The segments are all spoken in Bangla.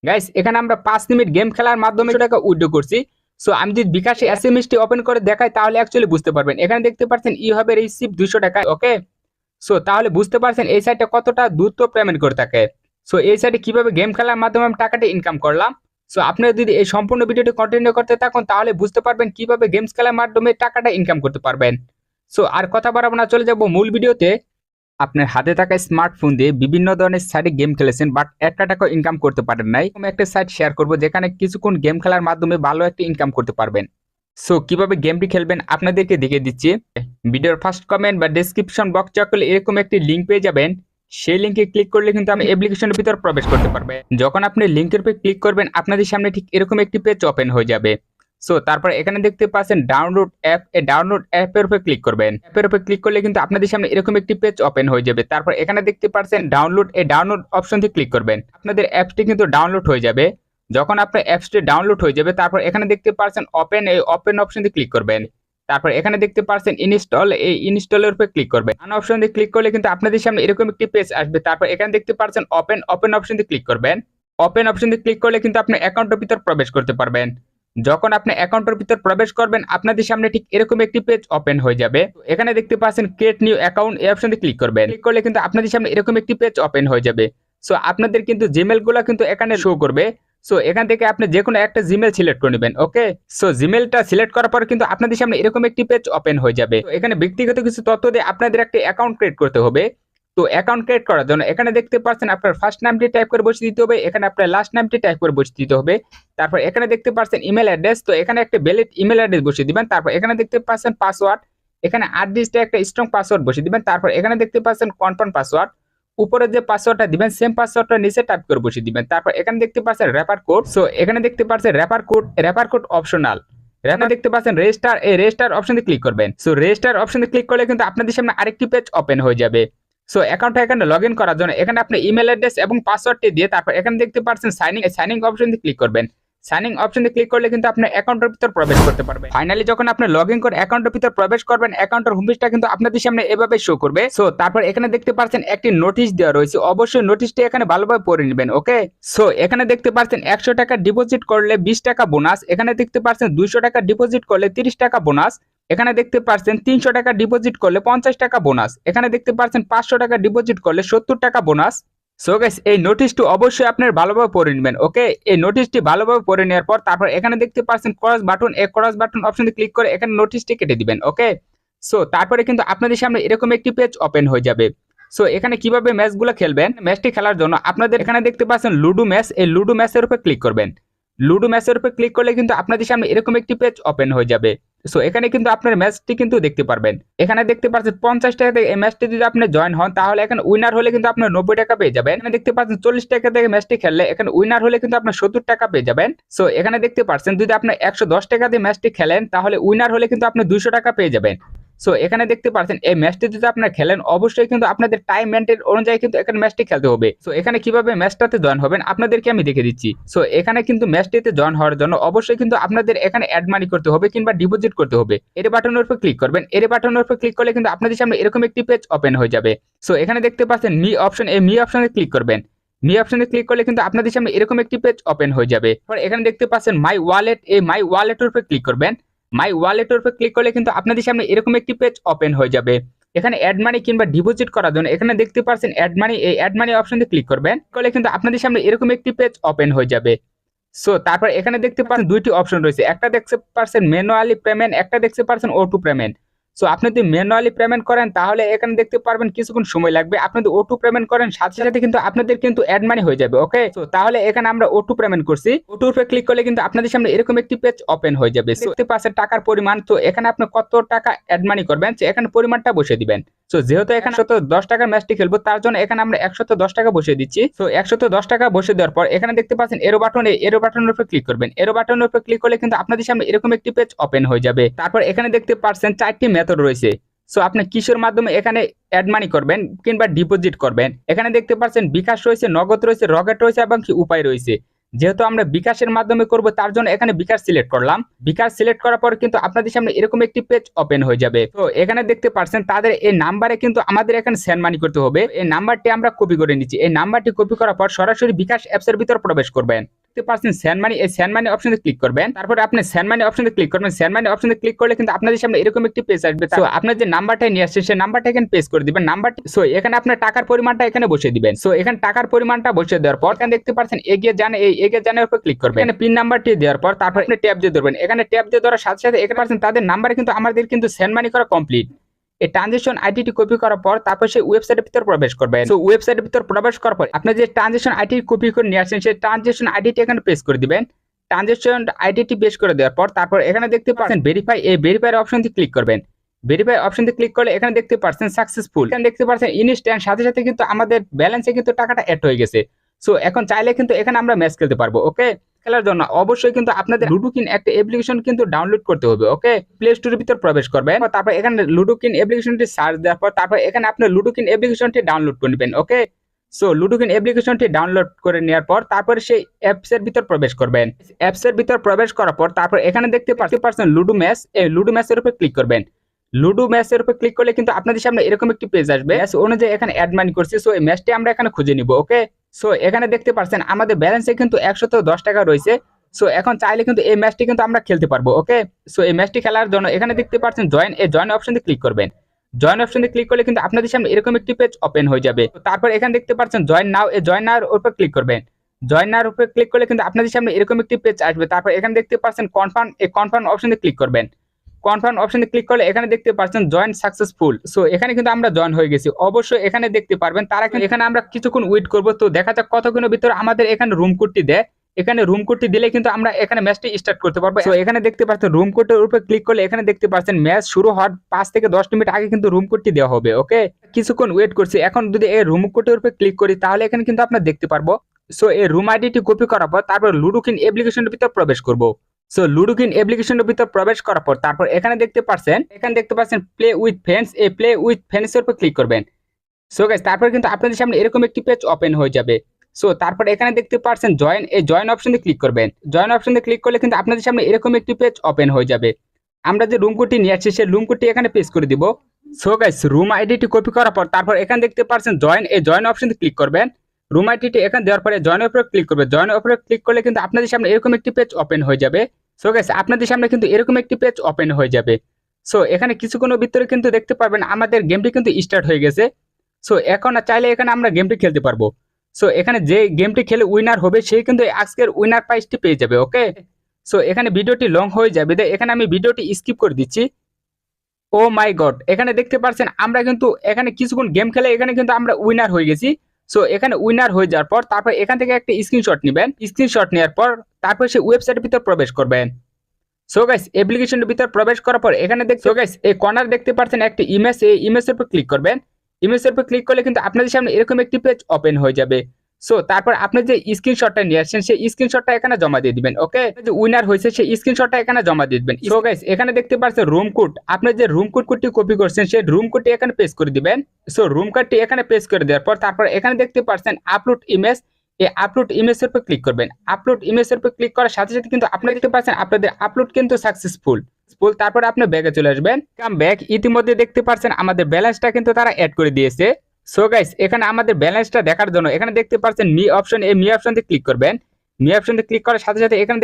গাইস এখানে আমরা 5 মিনিট গেম খেলার মাধ্যমে 100 টাকা উইথড্র করছি। সো আমি যদি বিকাশে এসএমএস টি ওপেন করে দেখাই তাহলে অ্যাকচুয়ালি বুঝতে পারবেন। এখানে দেখতে পাচ্ছেন ই হবে রিসিভ 200 টাকা। ওকে, সো তাহলে বুঝতে পারছেন এই সাইটটা কতটা দ্রুত পেমেন্ট করে থাকে। সো এই সাইটে কিভাবে গেম খেলার মাধ্যমে আমি টাকাটা ইনকাম করলাম। সো আপনারা যদি এই সম্পূর্ণ ভিডিওটি কন্টিনিউ করতে থাকুন তাহলে বুঝতে পারবেন কিভাবে গেমস খেলার মাধ্যমে টাকাটা ইনকাম করতে পারবেন। সো আর কথা বাড়াবো না, চলে যাব মূল ভিডিওতে। আপনার হাতে থাকা স্মার্টফোন দিয়ে বিভিন্ন ধরনের সাইটে গেম খেলেছেন বাট একটা টাকা ইনকাম করতে পারেন নাই, আমি একটা সাইট শেয়ার করব যেখানে কিছুক্ষণ গেম খেলার মাধ্যমে ভালো একটা ইনকাম করতে পারবেন। সো কিভাবে গেমটি খেলবেন আপনাদেরকে দেখিয়ে দিচ্ছি। ভিডিওর ফার্স্ট কমেন্ট বা ডেসক্রিপশন বক্স চেক করলে এরকম একটি লিঙ্ক পেয়ে যাবেন। সেই লিঙ্কে ক্লিক করলে কিন্তু আমি অ্যাপ্লিকেশনের ভিতর প্রবেশ করতে পারবে। যখন আপনি লিঙ্কের উপর ক্লিক করবেন আপনাদের সামনে ঠিক এরকম একটি পেজ ওপেন হয়ে যাবে। সো তারপর এখানে দেখতে পাচ্ছেন ডাউনলোড অ্যাপ, এই ডাউনলোড অ্যাপের উপর ক্লিক করবেন। অ্যাপের উপর ক্লিক করলে কিন্তু আপনাদের সামনে এরকম একটি পেজ ওপেন হয়ে যাবে। তারপর এখানে দেখতে পাচ্ছেন ডাউনলোড, এই ডাউনলোড অপশনটি ক্লিক করবেন। আপনাদের অ্যাপসটি কিন্তু ডাউনলোড হয়ে যাবে। যখন আপনার অ্যাপসটি ডাউনলোড হয়ে যাবে তারপর এখানে দেখতে পাচ্ছেন ওপেন, এই ওপেন অপশনটি ক্লিক করবেন। তারপর এখানে দেখতে পাচ্ছেন ইনস্টল, এই ইনস্টলের উপর ক্লিক করবেন। আন অপশনে ক্লিক করলে কিন্তু আপনাদের সামনে এরকম একটি পেজ আসবে। তারপর এখানে দেখতে পাচ্ছেন ওপেন, ওপেন অপশনটি ক্লিক করবেন। ওপেন অপশনটি ক্লিক করলে কিন্তু আপনি অ্যাকাউন্টের ভিতর প্রবেশ করতে পারবেন। যখন আপনি অ্যাকাউন্টের ভিতর প্রবেশ করবেন আপনাদের সামনে ঠিক এরকম একটি পেজ ওপেন হয়ে যাবে। এখানে দেখতে পাচ্ছেন ক্রিয়েট নিউ অ্যাকাউন্ট, এই অপশনে ক্লিক করবেন। ক্লিক করলে কিন্তু আপনাদের সামনে এরকম একটি পেজ ওপেন হয়ে যাবে। সো আপনাদের কিন্তু জিমেল গুলো কিন্তু এখানে শো করবে। সো এখান থেকে আপনি যে কোনো একটা জিমেল সিলেক্ট করে নেবেন। ওকে, সো জিমেলটা সিলেক্ট করার পর কিন্তু আপনাদের সামনে এরকম একটি পেজ ওপেন হয়ে যাবে। তো এখানে ব্যক্তিগত কিছু তথ্য দিয়ে আপনাদের একটা অ্যাকাউন্ট ক্রিয়েট করতে হবে। তো অ্যাকাউন্ট ক্রিয়েট করার জন্য এখানে দেখতে পাচ্ছেন আপনার ফার্স্ট নামটি টাইপ করে বসিয়ে দিতে হবে, এখানে আপনার লাস্ট নামটি টাইপ করে বসিয়ে দিতে হবে। তারপর এখানে দেখতে পাচ্ছেন ইমেল অ্যাড্রেস, তো এখানে একটা ভ্যালিড ইমেল অ্যাড্রেস বসিয়ে দিবেন। তারপর এখানে দেখতে পাচ্ছেন পাসওয়ার্ড, এখানে 8 ডিজিটের একটা স্ট্রং পাসওয়ার্ড বসিয়ে দিবেন। তারপর এখানে দেখতে পাচ্ছেন কনফার্ম পাসওয়ার্ড, উপরে যে পাসওয়ার্ডটা দিবেন সেম পাসওয়ার্ডটা নিচে টাইপ করে বসিয়ে দিবেন। তারপর এখানে দেখতে পাচ্ছেন রেফার কোড, সো এখানে দেখতে পাচ্ছেন রেফার কোড অপশনাল। এখানে দেখতে পাচ্ছেন রেজিস্টার, এই রেজিস্টার অপশনে ক্লিক করবেন। সো রেজিস্টার অপশনে ক্লিক করলে কিন্তু আপনাদের সামনে আরেকটি পেজ ওপেন হয়ে যাবে। সো অ্যাকাউন্টটা এখানে লগ ইন করার জন্য এখানে আপনি ইমেল অ্যাড্রেস এবং পাসওয়ার্ডটি দিয়ে তারপর এখানে দেখতে পাচ্ছেন সাইনিং অপশনে ক্লিক করবেন। সাইনিং অপশনে ক্লিক করলে কিন্তু আপনি অ্যাকাউন্টের ভিতর প্রবেশ করতে পারবেন। ফাইনালি যখন আপনি লগ ইন করে অ্যাকাউন্টের ভিতর প্রবেশ করবেন অ্যাকাউন্টের হোম পেজটা কিন্তু আপনাদের সামনে এভাবে শো করবে। সো তারপর এখানে দেখতে পাচ্ছেন একটি নোটিশ দেওয়া রয়েছে, অবশ্যই নোটিশটি এখানে ভালোভাবে পড়ে নেবেন। ওকে, সো এখানে দেখতে পাচ্ছেন 100 টাকা ডিপোজিট করলে 20 টাকা বোনাস, এখানে দেখতে পাচ্ছেন 200 টাকা ডিপোজিট করলে 30 টাকা বোনাস, এখানে দেখতে পাচ্ছেন 300 টাকা ডিপোজিট করলে 50 টাকা বোনাস, এখানে দেখতে পাচ্ছেন 500 টাকা ডিপোজিট করলে 70 টাকা বোনাস। সো গাইস এই নোটিশটি অবশ্যই আপনার ভালোভাবে পড়ে নেবেন। ওকে, এই নোটিশটি ভালোভাবে পড়ে নেওয়ার পর তারপর এখানে দেখতে পাচ্ছেন ক্রস বাটন, এই ক্রস বাটন অপশনে ক্লিক করে এখানে নোটিশটি কেটে দিবেন। ওকে, সো তারপরে কিন্তু আপনাদের সামনে এরকম একটি পেজ ওপেন হয়ে যাবে। সো এখানে কিভাবে ম্যাচগুলো খেলবেন, ম্যাচটি খেলার জন্য আপনাদের এখানে দেখতে পাচ্ছেন লুডো ম্যাচ, এই লুডো ম্যাচের উপর ক্লিক করবেন। লুডো ম্যাচের উপর ক্লিক করলে কিন্তু আপনাদের সামনে এরকম একটি পেজ ওপেন হয়ে যাবে। সো এখানে কিন্তু আপনার ম্যাচটি কিন্তু দেখতে পারবেন। এখানে দেখতে পাচ্ছেন 50 টাকা থেকে এই ম্যাচটি যদি আপনি জয়েন হন তাহলে এখানে উইনার হলে কিন্তু আপনার 90 টাকা পেয়ে যাবেন। এখানে দেখতে পাচ্ছেন 40 টাকা থেকে ম্যাচটি খেললে এখানে উইনার হলে কিন্তু আপনার 70 টাকা পেয়ে যাবেন। সো এখানে দেখতে পাচ্ছেন যদি আপনি 110 টাকা দিয়ে ম্যাচটি খেলেন তাহলে উইনার হলে কিন্তু আপনি 200 টাকা পেয়ে যাবেন। সো এখানে দেখতে পাচ্ছেন এই ম্যাচটি যদি আপনারা খেলেন অবশ্যই কিন্তু আপনাদের টাইম মেনটেন অনুযায়ী কিন্তু এখানে ম্যাচটি খেলতে হবে। সো এখানে কিভাবে ম্যাচটাতে জয়েন হবেন আপনাদেরকে আমি দেখে দিচ্ছি। সো এখানে কিন্তু ম্যাচটিতে জয়েন হওয়ার জন্য অবশ্যই কিন্তু আপনাদের এখানে অ্যাড মানি করতে হবে কিংবা ডিপোজিট করতে হবে। এর বাটনের উপর ক্লিক করবেন, এর বাটনের উপর ক্লিক করলে কিন্তু আপনাদের সামনে এরকম একটি পেজ ওপেন হয়ে যাবে। সো এখানে দেখতে পাচ্ছেন মি অপশন, এই মি অপশনে ক্লিক করবেন। মি অপশনে ক্লিক করলে কিন্তু আপনাদের সামনে এরকম একটি পেজ ওপেন হয়ে যাবে। এখানে দেখতে পাচ্ছেন মাই ওয়ালেট, এই মাই ওয়ালেটের উপর ক্লিক করবেন। মাই ওয়ালেটের উপর ক্লিক করলে কিন্তু আপনাদের সামনে এরকম একটি পেজ ওপেন হয়ে যাবে। এখানে অ্যাড মানি কিংবা ডিপোজিট করার জন্য এখানে দেখতে পাচ্ছেন অ্যাড মানি, এই অ্যাড মানি অপশনে ক্লিক করবেন। করলে কিন্তু আপনাদের সামনে এরকম একটি পেজ ওপেন হয়ে যাবে। সো তারপর এখানে দেখতে পাচ্ছেন দুইটি অপশন রয়েছে, একটা দেখতে পাচ্ছেন ম্যানুয়ালি পেমেন্ট, একটা দেখতে পাচ্ছেন অটো পেমেন্ট। সো আপনি যদি ম্যানুয়ালি পেমেন্ট করেন তাহলে এখানে দেখতে পারবেন কিছুক্ষণ সময় লাগবে, আপনি যদি অটো পেমেন্ট করেন সাথে সাথে কিন্তু আপনাদের কিন্তু অ্যাড মানি হয়ে যাবে। ওকে, সো তাহলে এখানে আমরা অটো পেমেন্ট করছি, অটোর উপরে ক্লিক করলে কিন্তু আপনাদের সামনে এরকম একটি পেজ ওপেন হয়ে যাবে। দেখতে পাচ্ছেন টাকার পরিমাণ, তো এখানে আপনি কত টাকা অ্যাড মানি করবেন এখানে পরিমাণটা বসিয়ে দিবেন। সো যেহেতু এখানে 110 টাকার ম্যাচটি খেলবো তার জন্য এখানে আমরা 110 টাকা বসিয়ে দিচ্ছি। সো 110 টাকা বসিয়ে দেওয়ার পর এখানে দেখতে পাচ্ছেন এরো বাটন, এরো বাটনের উপর ক্লিক করবেন। এরো বাটনের উপর ক্লিক করলে কিন্তু আপনাদের সামনে এরকম একটি পেজ ওপেন হয়ে যাবে। তারপর এখানে দেখতে পাচ্ছেন 4টি মেথড রয়েছে। সো আপনি কিসের মাধ্যমে এখানে অ্যাড মানি করবেন কিংবা ডিপোজিট করবেন, এখানে দেখতে পাচ্ছেন বিকাশ রয়েছে, নগদ রয়েছে, রকেট রয়েছে এবং কি উপায় রয়েছে। যেহেতু আমরা বিকাশের মাধ্যমে করব তার জন্য এখানে বিকাশ সিলেক্ট করলাম। বিকাশ সিলেক্ট করার পর কিন্তু আপনাদের সামনে এরকম একটি পেজ ওপেন হয়ে যাবে। তো এখানে দেখতে পাচ্ছেন তাদের এই নাম্বারে কিন্তু আমাদের এখানে সেন্ড মানি করতে হবে। এই নাম্বারটি আমরা কপি করে নিচ্ছি। এই নাম্বারটি কপি করার পর সরাসরি বিকাশ অ্যাপসের ভিতর প্রবেশ করবেন। দেখতে পাচ্ছেন সেন্ড মানি, এই সেন্ড মানি অপশনে ক্লিক করবেন। তারপরে আপনি সেন্ড মানি অপশনে ক্লিক করবেন। সেন্ড মানি অপশনে ক্লিক করলে কিন্তু আপনাদের সামনে এরকম একটি পেজ আসবে। তো আপনার যে নাম্বারটা নিয়ে আসছে সেই নাম্বারটা এখানে পেস্ট করে দিবেন। নাম্বারটি সো এখানে আপনার টাকার পরিমাণটা এখানে বসিয়ে দিবেন। সো এখানে টাকার পরিমাণটা বসিয়ে দেওয়ার পর এখানে দেখতে পাচ্ছেন এগিয়ে যান, এই এগিয়ে জানার উপর ক্লিক করবেন। এখানে পিন নাম্বারটি দেওয়ার পর তারপর আপনি ট্যাপ দিয়ে ধরবেন। এখানে ট্যাপ দিয়ে ধরার সাথে সাথে এখানে পাচ্ছেন তাদের নাম্বারে কিন্তু আমাদের কিন্তু সেন্ড মানি করা কমপ্লিট। এই ট্রানজেকশন আইডিটি কপি করার পর তারপর সেই ওয়েবসাইটের ভিতর প্রবেশ করবেন। সো ওয়েবসাইটের ভিতর প্রবেশ করার পর আপনি যে ট্রানজেকশন আইডি কপি করে নিয়ে আসছেন সেই ট্রানজেকশন আইডিটি এখানে পেস্ট করে দিবেন। ট্রানজেকশন আইডিটি পেস্ট করে দেওয়ার পর তারপর এখানে দেখতে পাচ্ছেন ভেরিফাই, এই ভেরিফাই অপশনটি ক্লিক করবেন। ভেরিফাই অপশনটি ক্লিক করলে এখানে দেখতে পাচ্ছেন সাকসেসফুল। এখানে দেখতে পাচ্ছেন ইনস্ট্যান্ট সাথে সাথে কিন্তু আমাদের ব্যালেন্সে কিন্তু টাকাটা অ্যাড হয়ে গেছে। সো এখন চাইলে কিন্তু এখানে আমরা ম্যাচ খেলতে পারবো। ওকে, খেলার জন্য অবশ্যই কিন্তু আপনাদের লুডোকিন একটা অ্যাপ্লিকেশন কিন্তু ডাউনলোড করতে হবে। ওকে, প্লে স্টোরের ভিতর প্রবেশ করবেন। তারপর এখানে লুডোকিন অ্যাপ্লিকেশনটি সার্চ দেওয়ার পর তারপর এখানে আপনি লুডোকিন অ্যাপ্লিকেশনটি ডাউনলোড করে নেবেন। ওকে, সো লুডোকিন অ্যাপ্লিকেশনটি ডাউনলোড করে নেওয়ার পর তারপরে সেই অ্যাপসের ভিতর প্রবেশ করবেন। অ্যাপসের ভিতর প্রবেশ করার পর তারপর এখানে দেখতে পাচ্ছেন লুডো ম্যাচ, এই লুডো ম্যাচের উপর ক্লিক করবেন। লুডো ম্যাচের উপর ক্লিক করলে কিন্তু আপনাদের সামনে এরকম একটি পেজ আসবে। ম্যাচ অনুযায়ী এখানে অ্যাড মানি করছি। সো এই ম্যাচটি আমরা এখানে খুঁজে নিব। ওকে, সো এখানে দেখতে পাচ্ছেন আমাদের ব্যালেন্সে কিন্তু 110 টাকা রয়েছে। সো এখন চাইলে কিন্তু এই ম্যাচটি কিন্তু আমরা খেলতে পারবো। ওকে, সো এই ম্যাচটি খেলার জন্য এখানে দেখতে পাচ্ছেন জয়েন, এই জয়েন অপশনে ক্লিক করবেন। জয়েন অপশনে ক্লিক করলে কিন্তু আপনাদের সামনে এরকম একটি পেজ ওপেন হয়ে যাবে। তারপর এখানে দেখতে পাচ্ছেন জয়েন নাও, এই জয়েন নাওর উপর ক্লিক করবেন। জয়েন নাওর উপর ক্লিক করলে কিন্তু আপনাদের সামনে এরকম একটি পেজ আসবে। তারপর এখানে দেখতে পাচ্ছেন কনফার্ম, এই কনফার্ম অপশনে ক্লিক করবেন। কনফার্ম অপশনে ক্লিক করলে এখানে দেখতে পাচ্ছেন জয়েন সাকসেসফুল। সো এখানে কিন্তু আমরা জয়েন হয়ে গেছি। অবশ্যই এখানে দেখতে পারবেন তারা কিন্তু এখানে আমরা কিছুক্ষণ ওয়েট করব। তো দেখা যাক কতক্ষণের ভিতরে আমাদের এখানে রুম কোডটি দেয়। এখানে রুম কোডটি দিলে কিন্তু আমরা এখানে ম্যাচটি স্টার্ট করতে পারবো। সো এখানে দেখতে পাচ্ছেন রুম কোডের উপর ক্লিক করলে এখানে দেখতে পাচ্ছেন ম্যাচ শুরু হওয়ার 5 থেকে 10 মিনিট আগে কিন্তু রুম কোডটি দেওয়া হবে। ওকে, কিছুক্ষণ ওয়েট করছি। এখন যদি এই রুম কোডের উপর ক্লিক করি তাহলে এখানে কিন্তু আমরা দেখতে পারবো। সো এই রুম আইডিটি কপি করার পর তারপর লুডোকিন অ্যাপ্লিকেশনের ভিতর প্রবেশ করব। সো লুডোকিন অ্যাপ্লিকেশনের ভিতর প্রবেশ করার পর তারপর এখানে দেখতে পাচ্ছেন প্লে উইথ ফ্রেন্ডস, এই প্লে উইথ ফ্রেন্ডস এর উপর ক্লিক করবেন। সো গাইস তারপর কিন্তু আপনাদের সামনে এরকম একটি পেজ ওপেন হয়ে যাবে। সো তারপর এখানে দেখতে পাচ্ছেন জয়েন, এই জয়েন অপশনে ক্লিক করবেন। জয়েন অপশনে ক্লিক করলে কিন্তু আপনাদের সামনে এরকম একটি পেজ ওপেন হয়ে যাবে। আমরা যে রুম কোডটি নিয়ে আসছি সেই রুম কোডটি এখানে পেস্ট করে দিব। সো গাইস রুম আইডিটি কপি করার পর তারপর এখানে দেখতে পাচ্ছেন জয়েন, এই জয়েন অপশনে ক্লিক করবেন। রুম আইডিটি এখানে দেওয়ার পরে জয়েনের উপরে ক্লিক করবেন। জয়েনের উপরে ক্লিক করলে কিন্তু আপনাদের সামনে এরকম একটি পেজ ওপেন হয়ে যাবে। সো গাইস আপনাদের সামনে কিন্তু এরকম একটি পেজ ওপেন হয়ে যাবে। সো এখানে কিছুক্ষণের ভিতরে কিন্তু দেখতে পারবেন আমাদের গেমটি কিন্তু স্টার্ট হয়ে গেছে। সো এখন চাইলে এখানে আমরা গেমটি খেলতে পারবো। সো এখানে যে গেমটি খেলে উইনার হবে সেই কিন্তু আজকের উইনার প্রাইজটি পেয়ে যাবে। ওকে, সো এখানে ভিডিওটি লং হয়ে যাবে, এখানে আমি ভিডিওটি স্কিপ করে দিচ্ছি। ও মাই গড, এখানে দেখতে পাচ্ছেন আমরা কিন্তু এখানে কিছুক্ষণ গেম খেলে এখানে কিন্তু আমরা উইনার হয়ে গেছি। সো এখানে উইনার হয়ে যাওয়ার পর তারপর এখান থেকে একটা স্ক্রিনশট নেবেন। স্ক্রিনশট নেওয়ার পর তারপর সেই ওয়েবসাইটের ভিতর প্রবেশ করবেন। সো গাইস অ্যাপ্লিকেশনের ভিতর প্রবেশ করার পর এখানে সো গাইস এই কর্নার দেখতে পাচ্ছেন একটি ইমেজ, এই ইমেজের উপর ক্লিক করবেন। ইমেজের উপর ক্লিক করলে কিন্তু আপনাদের সামনে এরকম একটি পেজ ওপেন হয়ে যাবে। সো তারপর আপনি যে স্ক্রিনশটটা নিয়ে আসছেন সেই স্ক্রিনশটটা এখানে জমা দিয়ে দিবেন। ওকে, যে উইনার হয়েছে সেই স্ক্রিনশটটা এখানে জমা দিয়ে দিবেন। সো গাইস এখানে দেখতে পাচ্ছেন রুম কোড, আপনি যে রুম কোডটি কপি করছেন সেই রুম কোডটি এখানে পেস্ট করে দিবেন। সো রুম কোডটি এখানে পেস্ট করে দেওয়ার পর তারপর এখানে দেখতে পাচ্ছেন আপলোড ইমেজ, এই আপলোড ইমেজের উপর ক্লিক করবেন। আপলোড ইমেজের উপর ক্লিক করার সাথে সাথে কিন্তু আপনারা দেখতে পাচ্ছেন আপনাদের আপলোড কিন্তু সাকসেসফুল। তারপরে আপনি ব্যাগে চলে আসবেন। কাম ব্যাক, ইতিমধ্যে দেখতে পাচ্ছেন আমাদের ব্যালেন্সটা কিন্তু তারা অ্যাড করে দিয়েছে। সো গাইস এখানে আমাদের ব্যালেন্সটা দেখার জন্য এখানে দেখতে পাচ্ছেন মি অপশন, এই মি অপশনে ক্লিক করবেন। মি অপশনে ক্লিক করার সাথে সাথে এখানে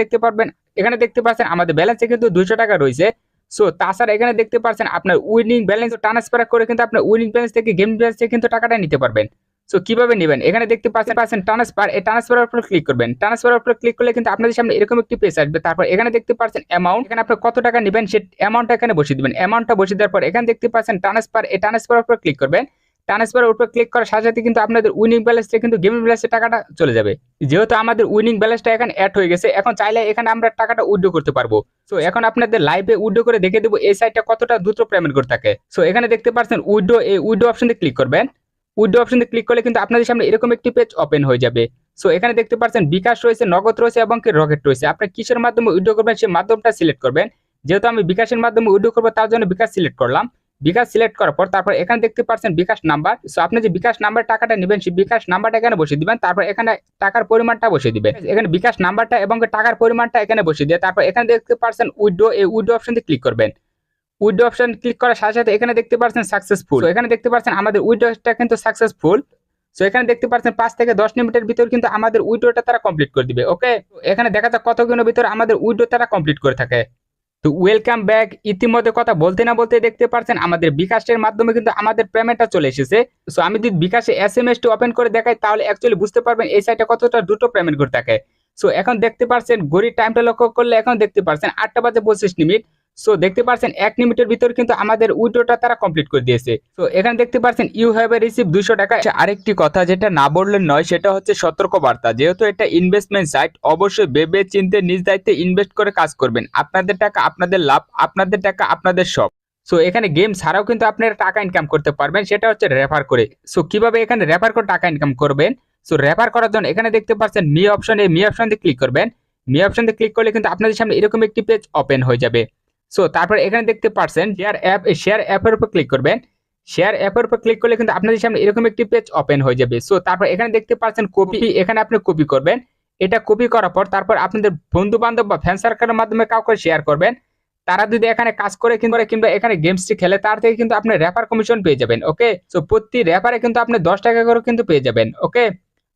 দেখতে পাচ্ছেন আমাদের ব্যালেন্সে কিন্তু 200 টাকা রয়েছে। সো তাছাড়া এখানে দেখতে পাচ্ছেন আপনার উইনিং ব্যালেন্স ট্রান্সফার করে কিন্তু আপনার উইনিং ব্যালেন্স থেকে গেম ব্যালেন্স থেকে কিন্তু টাকাটা নিতে পারবেন। সো কিভাবে নেবেন এখানে দেখতে পাচ্ছেন ট্রান্সফার, এই ট্রান্সফারের উপর ক্লিক করবেন। ট্রান্সফারের উপর ক্লিক করলে কিন্তু আপনাদের সামনে এরকম একটি পেজ আসবে। তারপর এখানে দেখতে পাচ্ছেন অ্যামাউন্ট, এখানে আপনি কত টাকা নেবেন সেই অ্যামাউন্টটা এখানে বসিয়ে দিবেন। অ্যামাউন্টটা বসিয়ে দেওয়ার পর এখানে দেখতে পাচ্ছেন ট্রান্সফার, এই ট্রান্সফারের উপর ক্লিক করবেন। ট্রান্সফারের উপর ক্লিক করার সাথে সাথে কিন্তু আপনাদের উইনিং ব্যালেন্স থেকে কিন্তু গেমিং ব্যালেন্সে টাকাটা চলে যাবে। যেহেতু আমাদের উইনিং ব্যালেন্সটা এখানে অ্যাড হয়ে গেছে, এখন চাইলে এখানে আমরা টাকাটা উইথড্র করতে পারবো। সো এখন আপনাদের লাইভে উইথড্র করে দেখে দেবো এই সাইটটা কতটা দ্রুত পেমেন্ট করে থাকে। সো এখানে দেখতে পাচ্ছেন উইথড্র, এই উইথড্র অপশনে ক্লিক করবেন। উইথড্র অপশনে ক্লিক করলে কিন্তু আপনাদের সামনে এরকম একটি পেজ ওপেন হয়ে যাবে। সো এখানে দেখতে পাচ্ছেন বিকাশ রয়েছে, নগদ রয়েছে এবং কি রকেট রয়েছে। আপনি কিসের মাধ্যমে উইথড্র করবেন সেই মাধ্যমটা সিলেক্ট করবেন। যেহেতু আমি বিকাশের মাধ্যমে উইথড্র করবো তার জন্য বিকাশ সিলেক্ট করলাম। বিকাশ সিলেক্ট করার পর তারপর এখানে দেখতে পাচ্ছেন বিকাশ নাম্বার। সো আপনি যে বিকাশ নাম্বার টাকাটা নেবেন সেই বিকাশ নাম্বারটা এখানে বসিয়ে দিবেন, তারপর এখানে টাকার পরিমাণটা বসিয়ে দিবেন। এখানে বিকাশ নাম্বারটা এবং টাকার পরিমাণটা এখানে বসিয়ে দিয়ে তারপর এখানে দেখতে পাচ্ছেন উইথড্র, এই উইথড্র অপশনে ক্লিক করবেন। উইথড্র অপশন ক্লিক করার সাথে সাথে এখানে দেখতে পাচ্ছেন সাকসেসফুল। এখানে দেখতে পাচ্ছেন আমাদের উইথড্রটা কিন্তু সাকসেসফুল। সো এখানে দেখতে পাচ্ছেন 5 থেকে 10 মিনিটের ভিতর কিন্তু আমাদের উইথড্রটা তারা কমপ্লিট করে দিবে। ওকে, এখানে দেখা যাক কতক্ষণের ভিতর আমাদের উইথড্র তারা কমপ্লিট করে থাকে। তো ওয়েলকাম ব্যাক। ইতিমধ্যে কথা বলতে না বলতে দেখতে পাচ্ছেন আমাদের বিকাশের মাধ্যমে কিন্তু আমাদের পেমেন্টটা চলে এসেছে। সো আমি যদি বিকাশে এসএমএসটি ওপেন করে দেখাই তাহলে অ্যাকচুয়ালি বুঝতে পারবেন এই সাইটে কতটা দ্রুত পেমেন্ট করে থাকে। সো এখন দেখতে পাচ্ছেন ঘড়ির টাইমটা লক্ষ্য করলে এখন দেখতে পাচ্ছেন 8টা বাজে 25 মিনিট। সো দেখতে পাচ্ছেন 1 মিনিটের ভিতর কিন্তু আমাদের উইথড্রটা তারা কমপ্লিট করে দিয়েছে। তো এখানে দেখতে পাচ্ছেন ইউ হ্যাভ রিসিভ 200 টাকা। আরেকটি কথা যেটা না বললেন নয় সেটা হচ্ছে সতর্কবার্তা, যেহেতু এটা ইনভেস্টমেন্ট সাইট, অবশ্যই ভেবে চিন্তে নিজ দায়িত্বে ইনভেস্ট করে কাজ করবেন। আপনাদের টাকা আপনাদের লাভ, আপনাদের টাকা আপনাদের সব। সো এখানে গেম ছাড়াও কিন্তু আপনারা টাকা ইনকাম করতে পারবেন, সেটা হচ্ছে রেফার করে। সো কিভাবে এখানে রেফার করে টাকা ইনকাম করবেন? সো রেফার করার জন্য এখানে দেখতে পাচ্ছেন মি অপশন, এই মি অপশন দিয়ে ক্লিক করবেন। মি অপশন দিয়ে ক্লিক করলে কিন্তু আপনাদের সামনে এরকম একটি পেজ ওপেন হয়ে যাবে। সো তারপর এখানে দেখতে পাচ্ছেন শেয়ার অ্যাপের উপর ক্লিক করবেন। শেয়ার অ্যাপের উপর ক্লিক করলে কিন্তু আপনাদের সামনে এরকম একটি পেজ ওপেন হয়ে যাবে। সো তারপর এখানে দেখতে পাচ্ছেন কপি, এখানে আপনি কপি করবেন। এটা কপি করার পর তারপর আপনাদের বন্ধু বান্ধব বা ফ্যান সার্কেলের মাধ্যমে কাউকে শেয়ার করবেন। তারা যদি এখানে কাজ করে কিংবা এখানে গেমসটি খেলে তার থেকে কিন্তু আপনি রেফার কমিশন পেয়ে যাবেন। ওকে, সো প্রতি রেফারে কিন্তু আপনি 10 টাকা করে কিন্তু পেয়ে যাবেন। ওকে,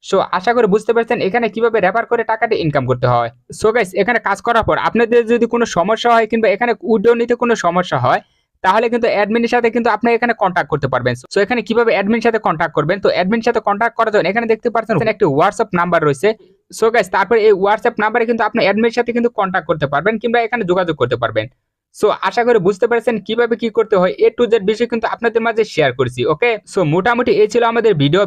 সো আশা করি বুঝতে পারছেন এখানে কিভাবে রেফার করে টাকাটি ইনকাম করতে হয়। সো গাইস, এখানে কাজ করার পর আপনাদের যদি কোনো সমস্যা হয় কিংবা এখানে উইথড্র নিতে কোনো সমস্যা হয় তাহলে কিন্তু অ্যাডমিনের সাথে কিন্তু আপনি এখানে কন্ট্যাক্ট করতে পারবেন। সো এখানে কিভাবে অ্যাডমিনের সাথে কন্ট্যাক্ট করবেন? তো অ্যাডমিনের সাথে কন্ট্যাক্ট করার জন্য এখানে দেখতে পাচ্ছেন একটা হোয়াটসঅ্যাপ নাম্বার রয়েছে। সো গাইস, তারপর এই হোয়াটসঅ্যাপ নাম্বারে কিন্তু আপনি অ্যাডমিনের সাথে কিন্তু কন্ট্যাক্ট করতে পারবেন কিংবা এখানে যোগাযোগ করতে পারবেন। সো আশা করি বুঝতে পারছেন কিভাবে কি করতে হয়। A to Z বিষয় কিন্তু আপনাদের মাঝে শেয়ার করেছি। ওকে, সো মোটামুটি এই ছিল আমাদের ভিডিও।